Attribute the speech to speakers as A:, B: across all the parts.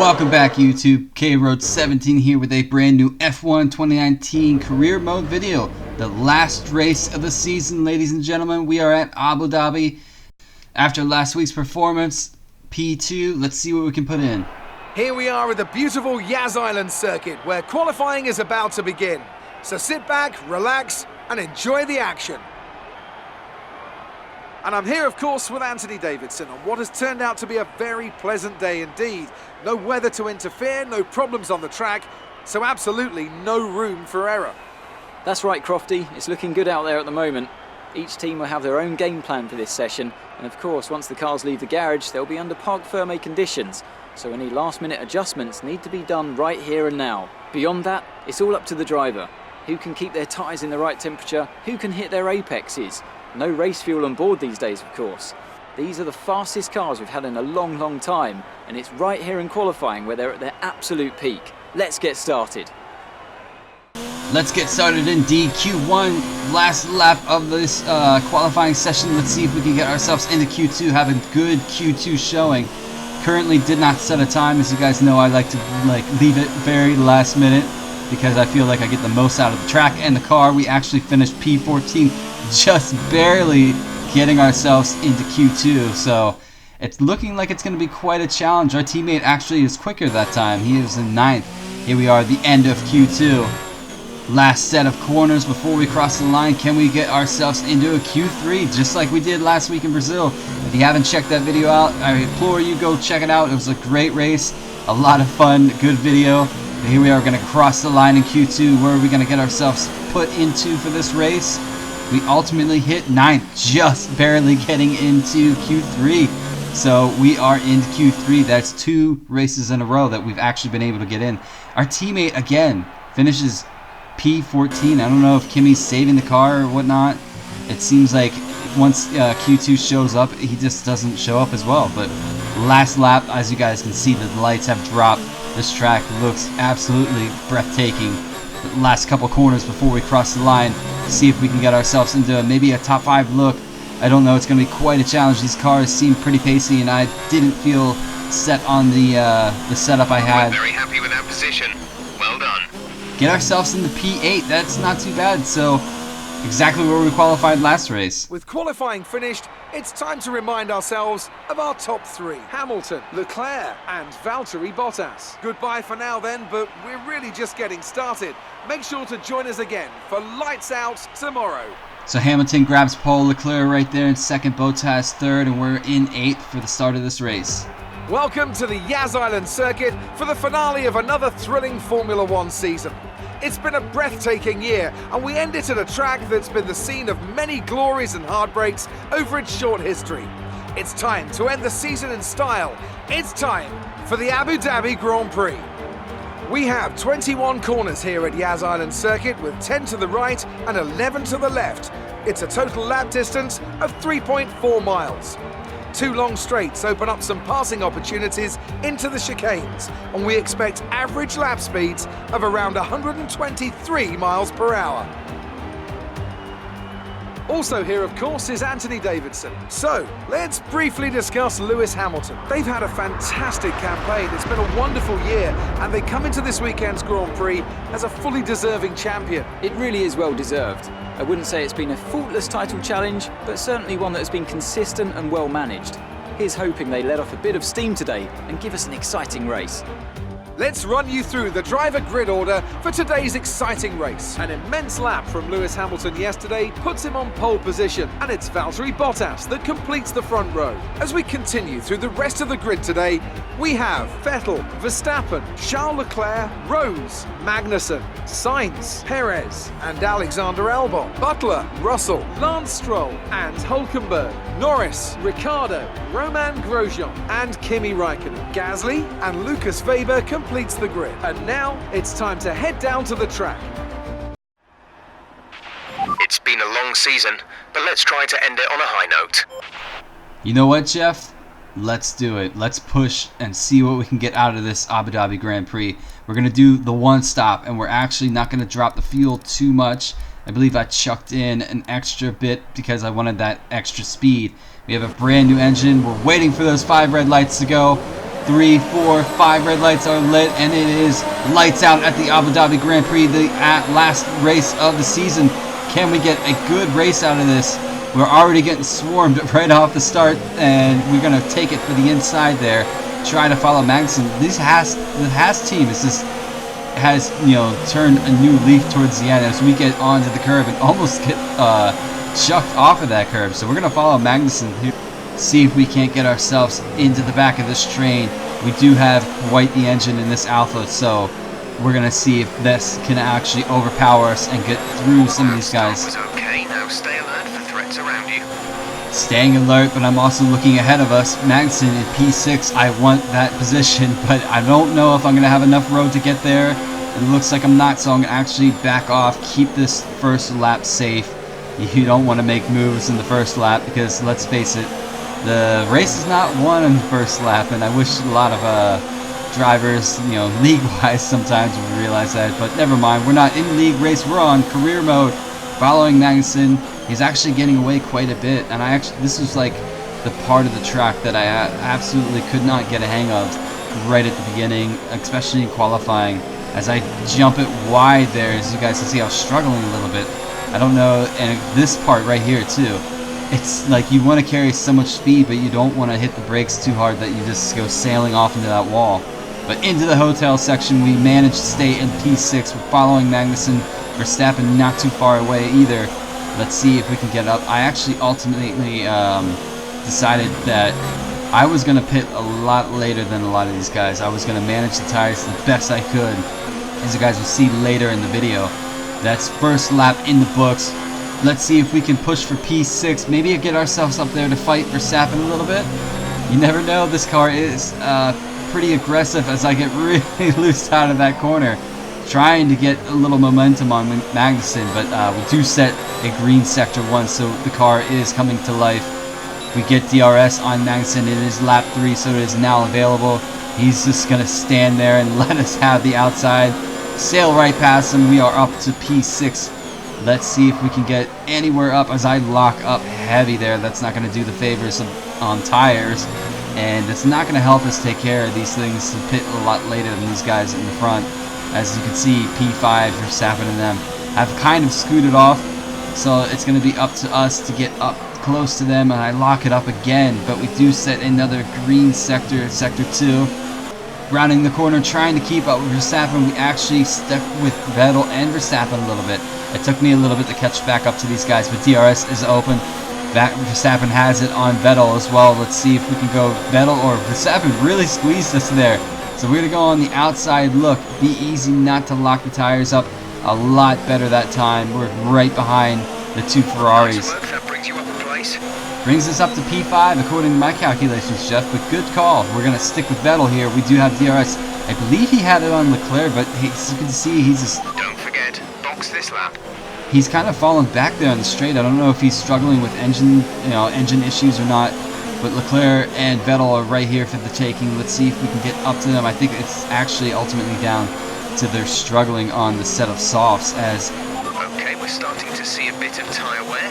A: Welcome back, YouTube. KRoad17 here with a brand new F1 2019 career mode video. The last race of the season, ladies and gentlemen. We are at Abu Dhabi. After last week's performance, P2, let's see what we can put in.
B: Here we are at the beautiful Yas Island circuit where qualifying is about to begin. So sit back, relax, and enjoy the action. And I'm here, of course, with Anthony Davidson on what has turned out to be a very pleasant day indeed. No weather to interfere, no problems on the track, so absolutely no room for error.
C: That's right, Crofty. It's looking good out there at the moment. Each team will have their own game plan for this session, and of course, once the cars leave the garage, they'll be under parc fermé conditions, so any last-minute adjustments need to be done right here and now. Beyond that, it's all up to the driver. Who can keep their tyres in the right temperature, who can hit their apexes. No race fuel on board these days, of course. These are the fastest cars we've had in a long time, and it's right here in qualifying where they're at their absolute peak. Let's get started.
A: Let's get started indeed. Q1, last lap of this qualifying session. Let's see if we can get ourselves into Q2, have a good Q2 showing. Currently did not set a time. As you guys know, I like to leave it very last minute because I feel like I get the most out of the track and the car. We actually finished P14, just barely getting ourselves into Q2, so it's looking like it's going to be quite a challenge. Our teammate actually is quicker that time. He is in 9th. Here we are at the end of Q2. Last set of corners before we cross the line. Can we get ourselves into a Q3 just like we did last week in Brazil? If you haven't checked that video out, I implore you, go check it out. It was a great race, a lot of fun, good video. And here we are going to cross the line in Q2. Where are we going to get ourselves put into for this race? We ultimately hit 9th, just barely getting into Q3. So we are in Q3. That's 2 races in a row that we've actually been able to get in. Our teammate, again, finishes P14. I don't know if Kimmy's saving the car or whatnot. It seems like once Q2 shows up, he just doesn't show up as well. But last lap, as you guys can see, the lights have dropped. This track looks absolutely breathtaking. The last couple corners before we cross the line, see if we can get ourselves into maybe a top 5 look. I don't know, it's going to be quite a challenge. These cars seem pretty pacey, and I didn't feel set on the setup I had.
D: I'm very happy with that position. Well done.
A: Get ourselves into P8. That's not too bad. So exactly where we qualified last race.
B: With qualifying finished, it's time to remind ourselves of our top 3. Hamilton, Leclerc and Valtteri Bottas. Goodbye for now then, but we're really just getting started. Make sure to join us again for Lights Out tomorrow.
A: So Hamilton grabs pole, Leclerc right there in 2nd, Bottas 3rd, and we're in 8th for the start of this race.
B: Welcome to the Yas Island circuit for the finale of another thrilling Formula One season. It's been a breathtaking year, and we end it at a track that's been the scene of many glories and heartbreaks over its short history. It's time to end the season in style. It's time for the Abu Dhabi Grand Prix. We have 21 corners here at Yas Island circuit with 10 to the right and 11 to the left. It's a total lap distance of 3.4 miles. 2 long straights open up some passing opportunities into the chicanes, and we expect average lap speeds of around 123 miles per hour. Also here, of course, is Anthony Davidson. So, let's briefly discuss Lewis Hamilton. They've had a fantastic campaign. It's been a wonderful year, and they come into this weekend's Grand Prix as a fully deserving champion.
C: It really is well deserved. I wouldn't say it's been a faultless title challenge, but certainly one that has been consistent and well managed. Here's hoping they let off a bit of steam today and give us an exciting race.
B: Let's run you through the driver grid order for today's exciting race. An immense lap from Lewis Hamilton yesterday puts him on pole position, and it's Valtteri Bottas that completes the front row. As we continue through the rest of the grid today, we have Vettel, Verstappen, Charles Leclerc, Rose, Magnussen, Sainz, Perez, and Alexander Albon, Butler, Russell, Lance Stroll, and Hülkenberg, Norris, Ricciardo, Romain Grosjean, and Kimi Raikkonen. Gasly and Lucas Weber completes the grid. And now it's time to head down to the track.
D: It's been a long season, but let's try to end it on a high note.
A: You know what, Jeff? Let's do it. Let's push and see what we can get out of this Abu Dhabi Grand Prix. We're going to do the one stop, and we're actually not going to drop the fuel too much. I believe I chucked in an extra bit because I wanted that extra speed. We have a brand new engine. We're waiting for those 5 red lights to go. 3, 4, 5 red lights are lit, and it is lights out at the Abu Dhabi Grand Prix, the last race of the season. Can we get a good race out of this? We're already getting swarmed right off the start, and we're going to take it for the inside there. Try to follow Magnussen. The Haas team has turned a new leaf towards the end as we get onto the curve and almost get chucked off of that curve. So we're going to follow Magnussen here, see if we can't get ourselves into the back of this train. We do have quite the engine in this Alfa, so we're going to see if this can actually overpower us and get through some of these guys.
D: Was okay. Now stay alert for threats around you.
A: Staying alert, but I'm also looking ahead of us. Magnussen in P6, I want that position, but I don't know if I'm going to have enough road to get there. It looks like I'm not, so I'm going to actually back off, keep this first lap safe. You don't want to make moves in the first lap because, let's face it, the race is not won in the first lap, and I wish a lot of drivers, league-wise sometimes would realize that, but never mind. We're not in league race, we're on career mode. Following Magnussen, he's actually getting away quite a bit, and this was like the part of the track that I absolutely could not get a hang of right at the beginning, especially in qualifying. As I jump it wide there, as you guys can see, I was struggling a little bit. I don't know, and this part right here too, it's like you want to carry so much speed, but you don't want to hit the brakes too hard that you just go sailing off into that wall. But into the hotel section, we managed to stay in P6. We're following Magnussen. Verstappen not too far away either. Let's see if we can get up. I actually ultimately decided that I was going to pit a lot later than a lot of these guys. I was going to manage the tires the best I could, as you guys will see later in the video. That's first lap in the books. Let's see if we can push for P6. Maybe get ourselves up there to fight Verstappen a little bit. You never know. This car is pretty aggressive as I get really loose out of that corner. Trying to get a little momentum on Magnussen, but we do set a green sector 1, so the car is coming to life. We get DRS on Magnussen. It is lap 3, so it is now available. He's just going to stand there and let us have the outside. Sail right past him. We are up to P6. Let's see if we can get anywhere up as I lock up heavy there. That's not going to do the favors on tires, and it's not going to help us take care of these things to pit a lot later than these guys in the front. As you can see, P5, Verstappen and them have kind of scooted off, so it's going to be up to us to get up close to them, and I lock it up again, but we do set another green sector, sector 2. Rounding the corner, trying to keep up with Verstappen. We actually stuck with Vettel and Verstappen a little bit. It took me a little bit to catch back up to these guys, but DRS is open. Verstappen has it on Vettel as well. Let's see if we can go Vettel or Verstappen. Really squeezed us there. So we're going to go on the outside look. Be easy not to lock the tires up. A lot better that time. We're right behind the 2 Ferraris.
D: That brings you up a place.
A: Brings us up to P5 according to my calculations, Jeff, but good call. We're going to stick with Vettel here. We do have DRS. I believe he had it on Leclerc, but as you can see, he's just...
D: Don't forget, box this lap.
A: He's kind of fallen back there on the straight. I don't know if he's struggling with engine issues or not. But Leclerc and Vettel are right here for the taking. Let's see if we can get up to them. I think it's actually ultimately down to their struggling on the set of softs as...
D: Okay, we're starting to see a bit of tyre wear.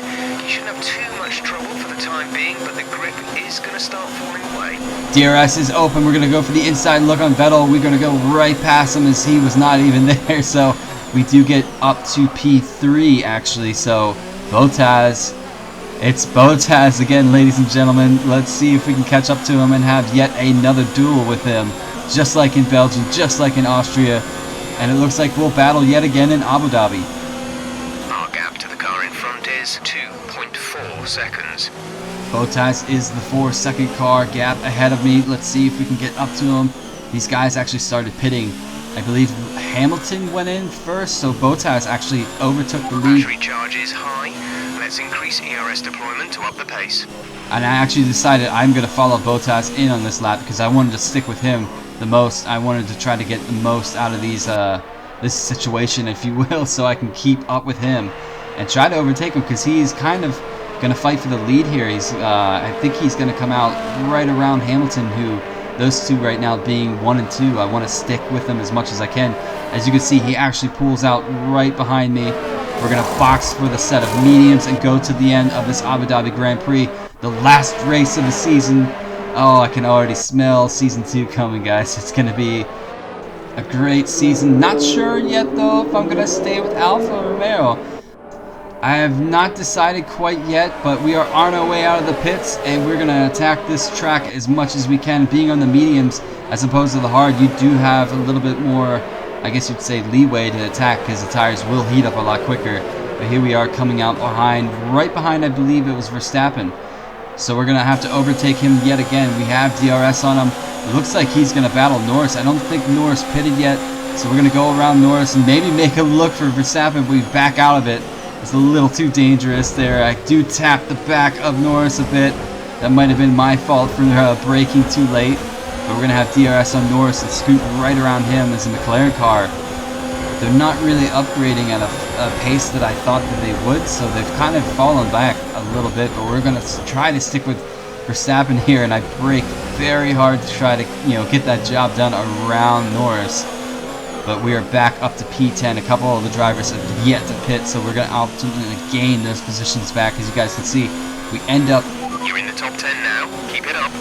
D: You shouldn't have too much trouble for the time being, but the grip is going to start falling away.
A: DRS is open. We're going to go for the inside look on Vettel. We're going to go right past him as he was not even there. So we do get up to P3 actually. So Bottas... It's Bottas again, ladies and gentlemen. Let's see if we can catch up to him and have yet another duel with him. Just like in Belgium, just like in Austria. And it looks like we'll battle yet again in Abu Dhabi.
D: Our gap to the car in front is 2.4 seconds.
A: Bottas is the 4-second car gap ahead of me. Let's see if we can get up to him. These guys actually started pitting. I believe Hamilton went in first, so Bottas actually overtook the lead.
D: Battery charge is high. Let's increase ERS deployment to up the pace.
A: And I actually decided I'm going to follow Bottas in on this lap because I wanted to stick with him the most. I wanted to try to get the most out of this situation, if you will, so I can keep up with him and try to overtake him because he's kind of going to fight for the lead here. I think he's going to come out right around Hamilton, who those two right now being 1 and 2. I want to stick with them as much as I can. As you can see, he actually pulls out right behind me. We're going to box for the set of mediums and go to the end of this Abu Dhabi Grand Prix, the last race of the season. Oh, I can already smell Season 2 coming, guys. It's going to be a great season. Not sure yet, though, if I'm going to stay with Alfa Romeo. I have not decided quite yet, but we are on our way out of the pits, and we're going to attack this track as much as we can. Being on the mediums as opposed to the hard, you do have a little bit more, I guess you'd say, leeway to attack, because the tires will heat up a lot quicker. But here we are coming out behind, right behind, I believe it was Verstappen. So we're going to have to overtake him yet again. We have DRS on him. It looks like he's going to battle Norris. I don't think Norris pitted yet, so we're going to go around Norris and maybe make a look for Verstappen, but we back out of it. It's a little too dangerous there. I do tap the back of Norris a bit. That might have been my fault for braking too late. But we're going to have DRS on Norris and scoot right around him as a McLaren car. They're not really upgrading at a pace that I thought that they would, so they've kind of fallen back a little bit. But we're going to try to stick with Verstappen here, and I brake very hard to try to get that job done around Norris. But we are back up to P10. A couple of the drivers have yet to pit, so we're going to ultimately gain those positions back. As you guys can see, we end up...
D: You're in the top 10 now. Keep it up.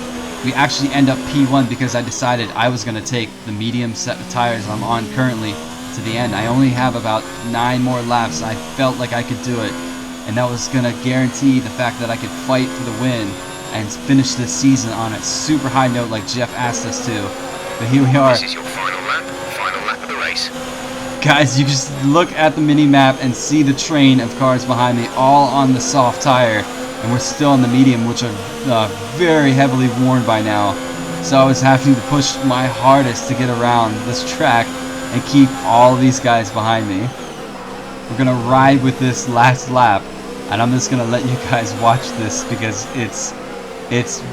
A: We actually end up P1 because I decided I was going to take the medium set of tires I'm on currently to the end. I only have about 9 more laps. I felt like I could do it, and that was going to guarantee the fact that I could fight for the win and finish this season on a super high note like Jeff asked us to. But here we are.
D: This is your final lap of the race.
A: Guys, you just look at the mini-map and see the train of cars behind me all on the soft tire, and we're still on the medium, which are very heavily worn by now. So I was having to push my hardest to get around this track and keep all these guys behind me. We're going to ride with this last lap, and I'm just going to let you guys watch this because it's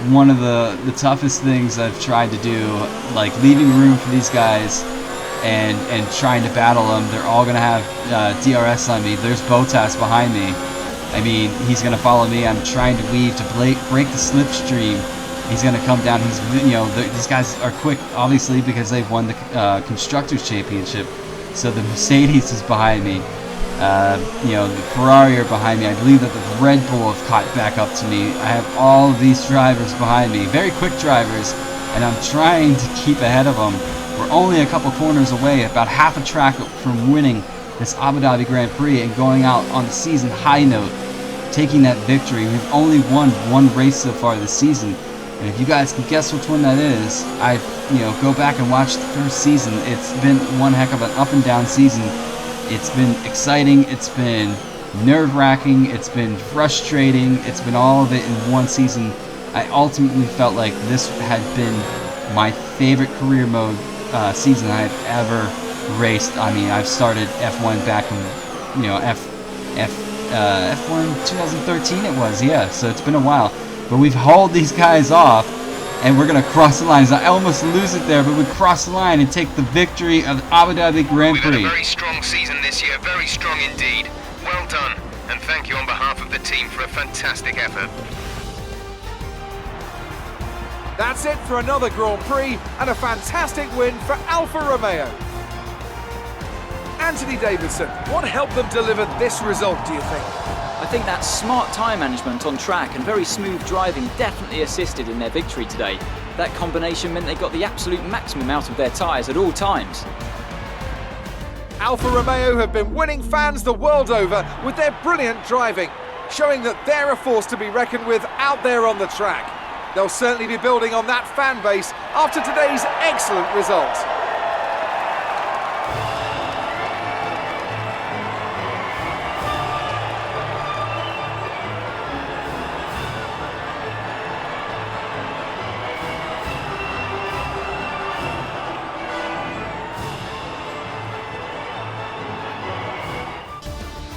A: one of the toughest things I've tried to do, like leaving room for these guys and trying to battle them. They're all going to have DRS on me. There's Bottas behind me. I mean, he's going to follow me. I'm trying to weave to break the slipstream. He's going to come down. These guys are quick, obviously, because they've won the Constructors' Championship. So the Mercedes is behind me. The Ferrari are behind me. I believe that the Red Bull have caught back up to me. I have all of these drivers behind me, very quick drivers, and I'm trying to keep ahead of them. We're only a couple corners away, about half a track from winning this Abu Dhabi Grand Prix and going out on the season high note, taking that victory. We've only won one race so far this season, and if you guys can guess which one that is, go back and watch the first season. It's been one heck of an up and down season. It's been exciting, it's been nerve-wracking, it's been frustrating, it's been all of it in one season. I ultimately felt like this had been my favorite career mode season I've ever raced. I mean, I've started F1 back in, F1 2013 it was, yeah, so it's been a while. But we've hauled these guys off, and we're going to cross the lines. I almost lose it there, but we cross the line and take the victory of the Abu Dhabi Grand Prix.
D: We've had a very strong season this year, very strong indeed. Well done, and thank you on behalf of the team for a fantastic effort.
B: That's it for another Grand Prix and a fantastic win for Alfa Romeo. Anthony Davidson, what helped them deliver this result, do you think?
C: I think that smart tyre management on track and very smooth driving definitely assisted in their victory today. That combination meant they got the absolute maximum out of their tyres at all times.
B: Alfa Romeo have been winning fans the world over with their brilliant driving, showing that they're a force to be reckoned with out there on the track. They'll certainly be building on that fan base after today's excellent result.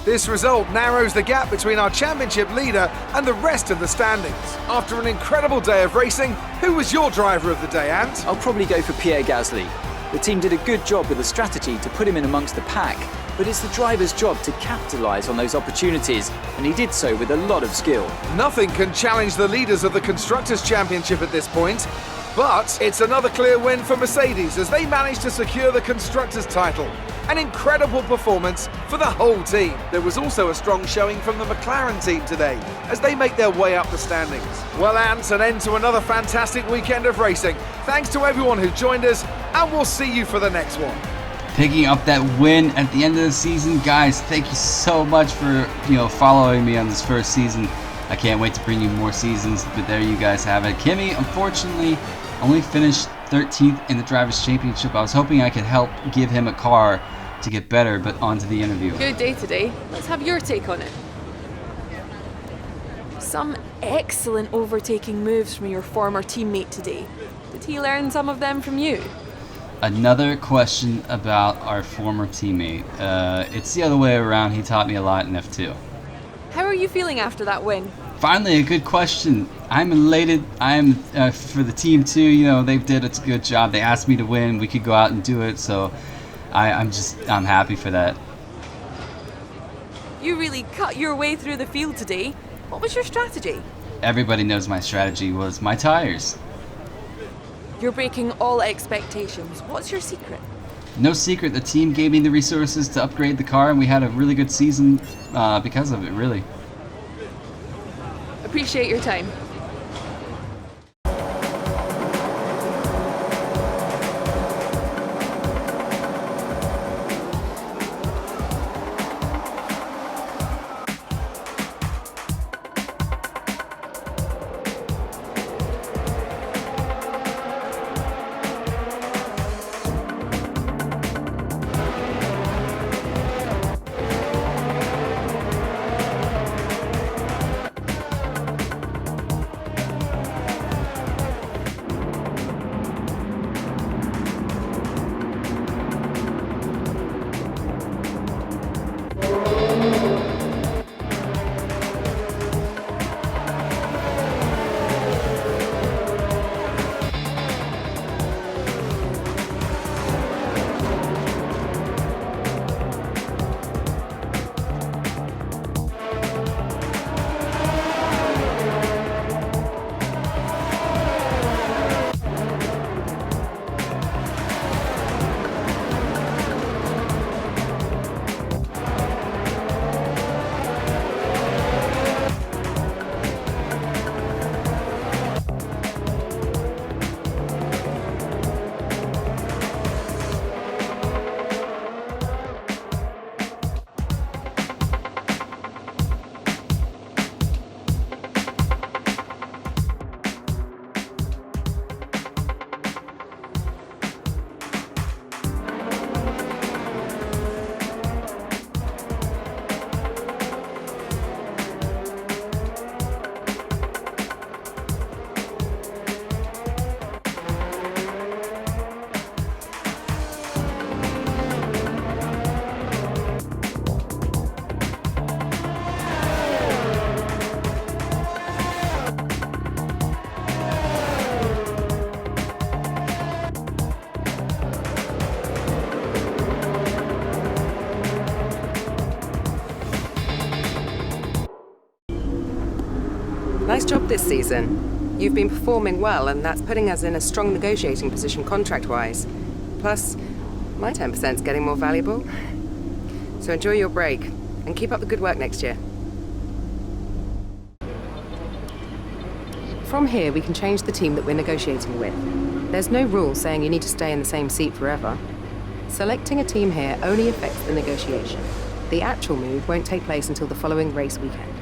B: This result narrows the gap between our championship leader and the rest of the standings. After an incredible day of racing, who was your driver of the day, Ant?
C: I'll probably go for Pierre Gasly. The team did a good job with the strategy to put him in amongst the pack, but it's the driver's job to capitalise on those opportunities, and he did so with a lot of skill.
B: Nothing can challenge the leaders of the Constructors' Championship at this point, but it's another clear win for Mercedes as they managed to secure the Constructors' title. An incredible performance for the whole team. There was also a strong showing from the McLaren team today as they make their way up the standings. Well, Ant, an end to another fantastic weekend of racing. Thanks to everyone who joined us, and we'll see you for the next one.
A: Picking up that win at the end of the season, guys, thank you so much for following me on this first season. I can't wait to bring you more seasons, but there you guys have it. Kimi, unfortunately, only finished 13th in the Drivers' Championship. I was hoping I could help give him a car to get better, but on to the interview.
E: Good day today. Let's have your take on it. Some excellent overtaking moves from your former teammate today. Did he learn some of them from you?
A: Another question about our former teammate. It's the other way around. He taught me a lot in F2.
E: How are you feeling after that win?
A: Finally, a good question. I'm elated. I'm for the team too. They did a good job. They asked me to win. We could go out and do it. So I'm happy for that.
E: You really cut your way through the field today. What was your strategy?
A: Everybody knows my strategy was my tires.
E: You're breaking all expectations. What's your secret?
A: No secret. The team gave me the resources to upgrade the car, and we had a really good season because of it, really.
E: Appreciate your time.
F: Nice job this season. You've been performing well, and that's putting us in a strong negotiating position contract-wise. Plus, my 10%'s getting more valuable. So enjoy your break, and keep up the good work next year. From here, we can change the team that we're negotiating with. There's no rule saying you need to stay in the same seat forever. Selecting a team here only affects the negotiation. The actual move won't take place until the following race weekend.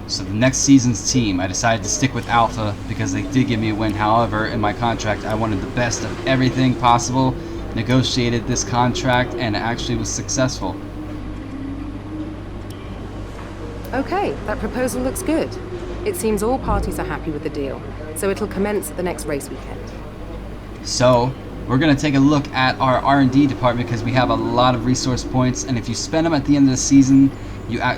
A: So the next season's team, I decided to stick with Alfa because they did give me a win. However, in my contract, I wanted the best of everything possible, negotiated this contract, and it actually was successful.
F: Okay, that proposal looks good. It seems all parties are happy with the deal, so it'll commence at the next race weekend.
A: So we're going to take a look at our R&D department because we have a lot of resource points, and if you spend them at the end of the season,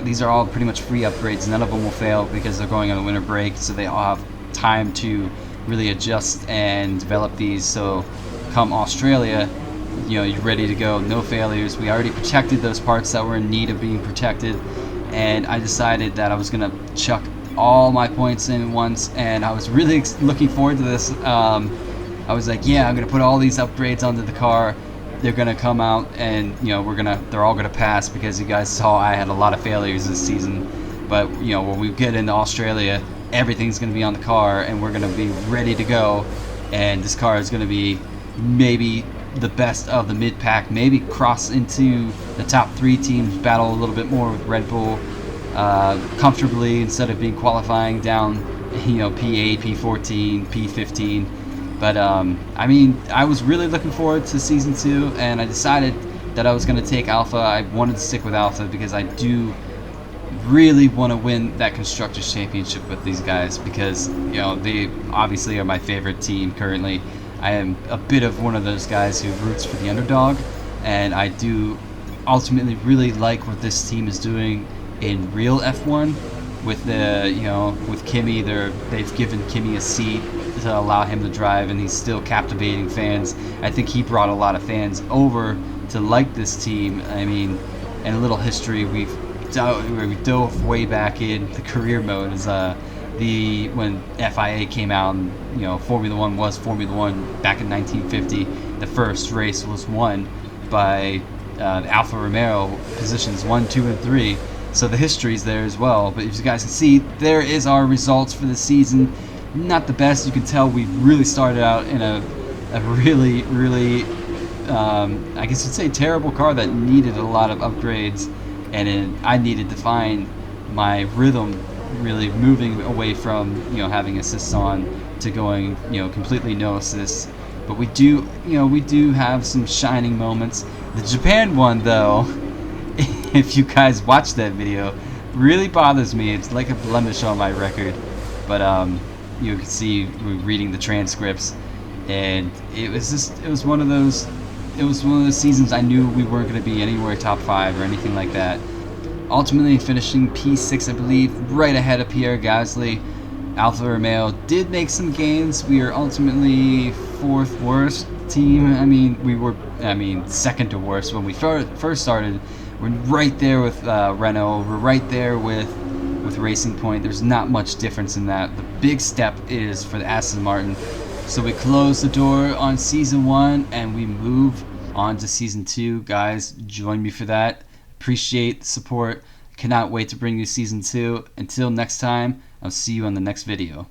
A: these are all pretty much free upgrades. None of them will fail because they're going on a winter break, so they all have time to really adjust and develop these. So come Australia, you're ready to go, no failures. We already protected those parts that were in need of being protected, and I decided that I was going to chuck all my points in once, and I was really looking forward to this. I was like, yeah, I'm going to put all these upgrades onto the car, they're gonna come out and they're all gonna pass, because you guys saw I had a lot of failures this season. But when we get into Australia, everything's gonna be on the car, and we're gonna be ready to go. And this car is gonna be maybe the best of the mid-pack, maybe cross into the top 3 teams, battle a little bit more with Red Bull comfortably, instead of being qualifying down P8, P14, P15. But I mean, I was really looking forward to season 2, and I decided that I was going to take Alfa. I wanted to stick with Alfa because I do really want to win that Constructors Championship with these guys, because they obviously are my favorite team currently. I am a bit of one of those guys who roots for the underdog, and I do ultimately really like what this team is doing in real F1 with with Kimi. They've given Kimi a seat to allow him to drive, and he's still captivating fans. I think he brought a lot of fans over to like this team. I mean, and a little history, we dove way back in the career mode is when FIA came out, and Formula One was Formula One back in 1950. The first race was won by Alfa Romeo, positions 1, 2, and 3. So the history's there as well. But as you guys can see, there is our results for the season. Not the best. You can tell we really started out in a really, really, I guess you'd say, terrible car that needed a lot of upgrades. And I needed to find my rhythm, really moving away from having assists on to going completely no assists. But we do have some shining moments. The Japan one, though, if you guys watch that video, really bothers me. It's like a blemish on my record. But you can see reading the transcripts, and it was one of those seasons I knew we weren't going to be anywhere top 5 or anything like that. Ultimately finishing P6, I believe, right ahead of Pierre Gasly. Alfa Romeo did make some gains. We are ultimately 4th worst team. I mean, second to worst when we first started. We're right there with Renault. We're right there with Racing Point. There's not much difference in that. The big step is for the Aston Martin. So we close the door on Season 1 and we move on to Season 2. Guys, join me for that. Appreciate the support. Cannot wait to bring you Season 2. Until next time, I'll see you on the next video.